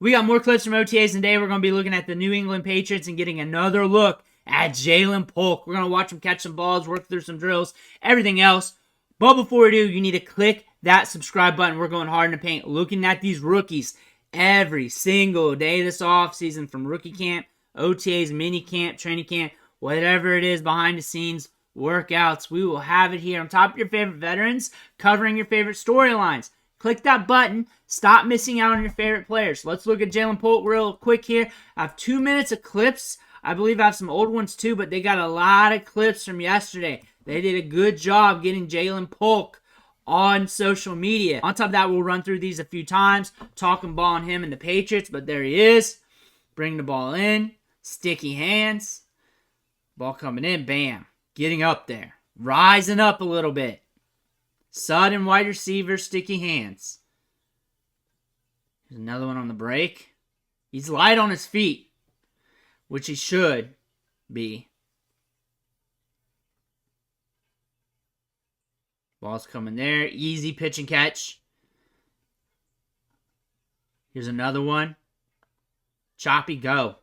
We got more clips from OTAs today. We're going to be looking at the New England Patriots and getting another look at Ja'Lynn Polk. We're going to watch him catch some balls, work through some drills, everything else. But before we do, you need to click that subscribe button. We're going hard in the paint, looking at these rookies every single day this offseason, from rookie camp, OTAs, minicamp, training camp, whatever it is, behind the scenes, workouts. We will have it here on top of your favorite veterans, covering your favorite storylines. Click that button. Stop missing out on your favorite players. Let's look at Ja'Lynn Polk real quick here. I have 2 minutes of clips. I believe I have some old ones too, but they got a lot of clips from yesterday. They did a good job getting Ja'Lynn Polk on social media. On top of that, we'll run through these a few times, talking ball on him and the Patriots, but there he is. Bring the ball in. Sticky hands. Ball coming in. Bam. Getting up there. Rising up a little bit. Sudden wide receiver, sticky hands. There's another one on the break. He's light on his feet, which he should be. Ball's coming there. Easy pitch and catch. Here's another one. Choppy go.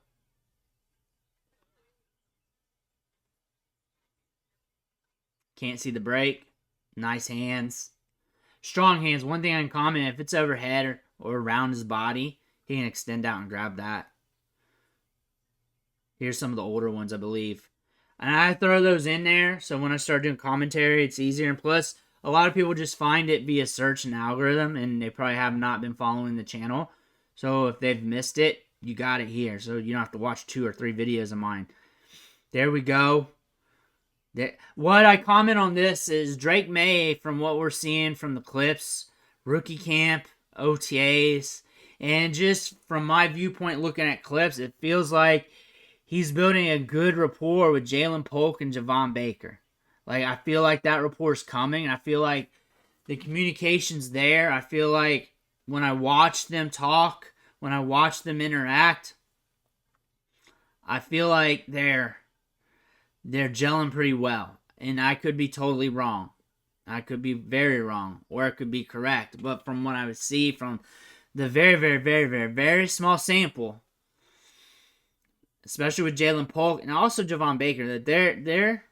Can't see the break. Nice hands. Strong hands. One thing in common, if it's overhead or around his body, he can extend out and grab that. Here's some of the older ones, I believe. And I throw those in there, so when I start doing commentary, it's easier. And plus, a lot of people just find it via search and algorithm, and they probably have not been following the channel. So if they've missed it, you got it here. So you don't have to watch 2 or 3 videos of mine. There we go. What I comment on this is Drake Maye, from what we're seeing from the clips, rookie camp, OTAs, and just from my viewpoint looking at clips, it feels like he's building a good rapport with Ja'Lynn Polk and Javon Baker. Like, I feel like that rapport is coming, and I feel like the communication's there. I feel like when I watch them talk, when I watch them interact, I feel like they're gelling pretty well. And I could be totally wrong. I could be very wrong. Or it could be correct. But from what I would see from the very, very, very, very, very small sample, especially with Ja'Lynn Polk and also Javon Baker, that they're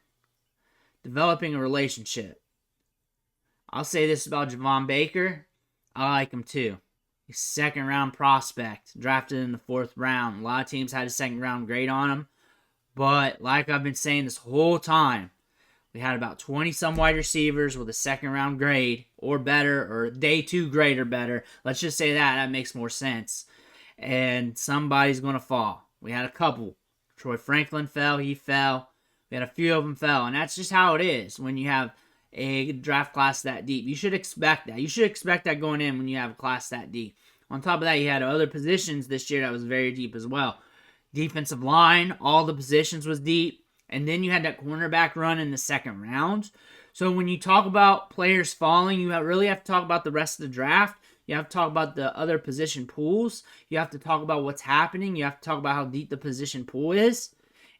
developing a relationship. I'll say this about Javon Baker. I like him too. He's a second-round prospect, drafted in the 4th round. A lot of teams had a second-round grade on him. But like I've been saying this whole time, we had about 20-some wide receivers with a second-round grade or better, or day 2 grade or better. Let's just say that. That makes more sense. And somebody's going to fall. We had a couple. Troy Franklin fell. He fell. We had a few of them fell. And that's just how it is when you have a draft class that deep. You should expect that. You should expect that going in when you have a class that deep. On top of that, you had other positions this year that was very deep as well. Defensive line, all the positions was deep. And then you had that cornerback run in the 2nd round. So when you talk about players falling, you really have to talk about the rest of the draft. You have to talk about the other position pools. You have to talk about what's happening. You have to talk about how deep the position pool is.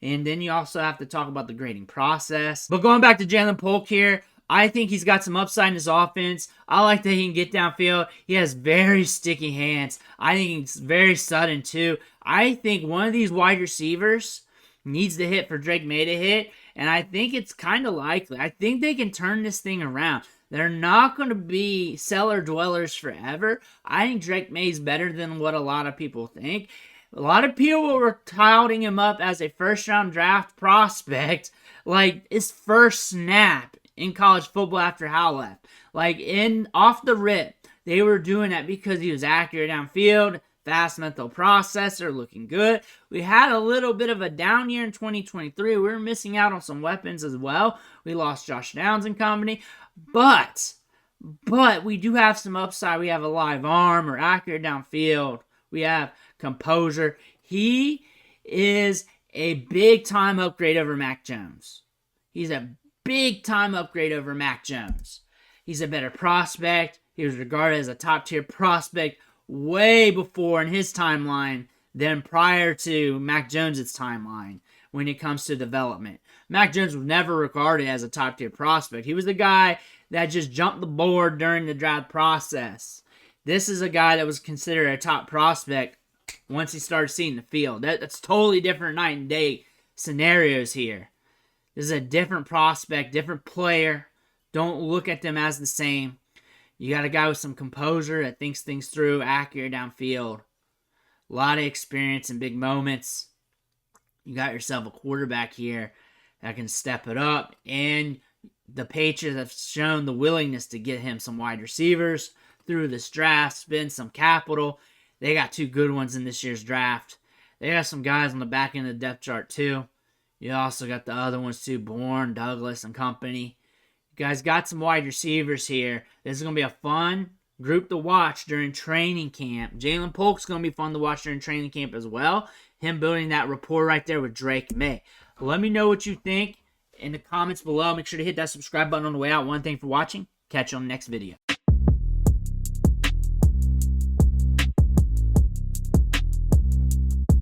And then you also have to talk about the grading process. But going back to Ja'Lynn Polk here, I think he's got some upside in his offense. I like that he can get downfield. He has very sticky hands. I think he's very sudden too. I think one of these wide receivers needs to hit for Drake Maye to hit, and I think it's kind of likely. I think they can turn this thing around. They're not going to be cellar dwellers forever. I think Drake Maye's better than what a lot of people think. A lot of people were touting him up as a 1st-round draft prospect, like his first snap in college football after Hal left. Like, off the rip, they were doing that because he was accurate downfield, fast mental processor, looking good. We had a little bit of a down year in 2023. We were missing out on some weapons as well. We lost Josh Downs and company. But we do have some upside. We have a live arm or accurate downfield. We have composure. He is a big-time upgrade over Mac Jones. He's a big-time upgrade over Mac Jones. He's a better prospect. He was regarded as a top-tier prospect way before in his timeline than prior to Mac Jones' timeline when it comes to development. Mac Jones was never regarded as a top-tier prospect. He was the guy that just jumped the board during the draft process. This is a guy that was considered a top prospect once he started seeing the field. That's totally different night and day scenarios here. This is a different prospect, different player. Don't look at them as the same. You got a guy with some composure that thinks things through, accurate downfield. A lot of experience in big moments. You got yourself a quarterback here that can step it up. And the Patriots have shown the willingness to get him some wide receivers through this draft, spend some capital. They got 2 good ones in this year's draft. They got some guys on the back end of the depth chart too. You also got the other ones too, Bourne, Douglas, and company. You guys got some wide receivers here. This is going to be a fun group to watch during training camp. Ja'Lynn Polk's going to be fun to watch during training camp as well. Him building that rapport right there with Drake Maye. Let me know what you think in the comments below. Make sure to hit that subscribe button on the way out. One thing for watching. Catch you on the next video.